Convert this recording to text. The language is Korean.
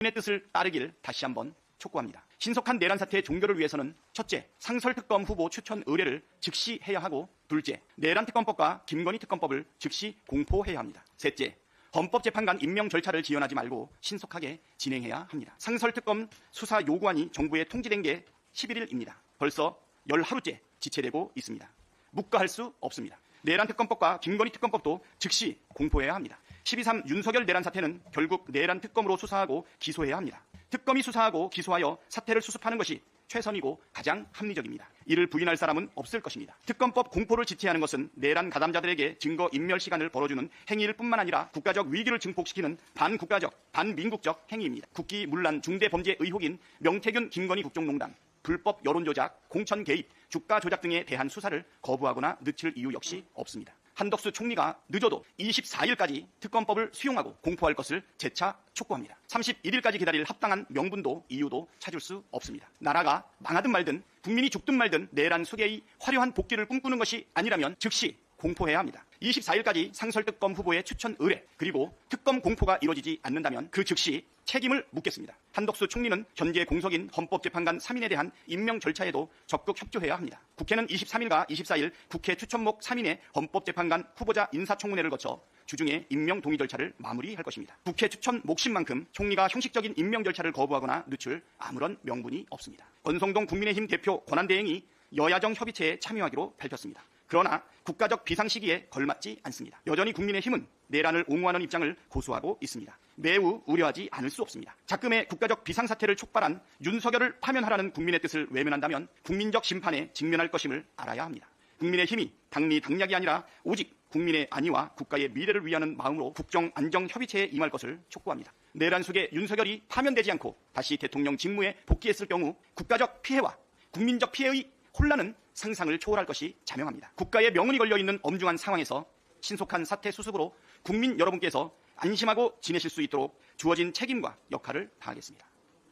국민의 뜻을 따르길 다시 한번 촉구합니다. 신속한 내란 사태의 종결을 위해서는 첫째, 상설특검 후보 추천 의뢰를 즉시 해야 하고, 둘째, 내란특검법과 김건희 특검법을 즉시 공포해야 합니다. 셋째, 헌법재판관 임명 절차를 지연하지 말고 신속하게 진행해야 합니다. 상설특검 수사 요구안이 정부에 통지된 게 11일입니다. 벌써 10하루째 지체되고 있습니다. 묵과할 수 없습니다. 내란특검법과 김건희 특검법도 즉시 공포해야 합니다. 12.3 윤석열 내란 사태는 결국 내란특검으로 수사하고 기소해야 합니다. 특검이 수사하고 기소하여 사태를 수습하는 것이 최선이고 가장 합리적입니다. 이를 부인할 사람은 없을 것입니다. 특검법 공포를 지체하는 것은 내란 가담자들에게 증거 인멸 시간을 벌어주는 행위일 뿐만 아니라 국가적 위기를 증폭시키는 반국가적, 반민국적 행위입니다. 국기문란 중대범죄 의혹인 명태균 김건희 국정농단, 불법 여론조작, 공천 개입, 주가 조작 등에 대한 수사를 거부하거나 늦출 이유 역시 없습니다. 한덕수 총리가 늦어도 24일까지 특검법을 수용하고 공포할 것을 재차 촉구합니다. 31일까지 기다릴 합당한 명분도 이유도 찾을 수 없습니다. 나라가 망하든 말든 국민이 죽든 말든 내란 수계의 화려한 복귀를 꿈꾸는 것이 아니라면 즉시 공포해야 합니다. 24일까지 상설특검 후보의 추천 의뢰 그리고 특검 공포가 이루어지지 않는다면 그 즉시 책임을 묻겠습니다. 한덕수 총리는 현재 공석인 헌법재판관 3인에 대한 임명 절차에도 적극 협조해야 합니다. 국회는 23일과 24일 국회 추천목 3인의 헌법재판관 후보자 인사청문회를 거쳐 주중에 임명 동의 절차를 마무리할 것입니다. 국회 추천 몫인 만큼 총리가 형식적인 임명 절차를 거부하거나 늦출 아무런 명분이 없습니다. 권성동 국민의힘 대표 권한대행이 여야정 협의체에 참여하기로 밝혔습니다. 그러나 국가적 비상시기에 걸맞지 않습니다. 여전히 국민의힘은 내란을 옹호하는 입장을 고수하고 있습니다. 매우 우려하지 않을 수 없습니다. 작금의 국가적 비상사태를 촉발한 윤석열을 파면하라는 국민의 뜻을 외면한다면 국민적 심판에 직면할 것임을 알아야 합니다. 국민의힘이 당리 당략이 아니라 오직 국민의 안위와 국가의 미래를 위하는 마음으로 국정안정협의체에 임할 것을 촉구합니다. 내란 속에 윤석열이 파면되지 않고 다시 대통령 직무에 복귀했을 경우 국가적 피해와 국민적 피해의 혼란은 상상을 초월할 것이 자명합니다. 국가의 명운이 걸려있는 엄중한 상황에서 신속한 사태 수습으로 국민 여러분께서 안심하고 지내실 수 있도록 주어진 책임과 역할을 다하겠습니다.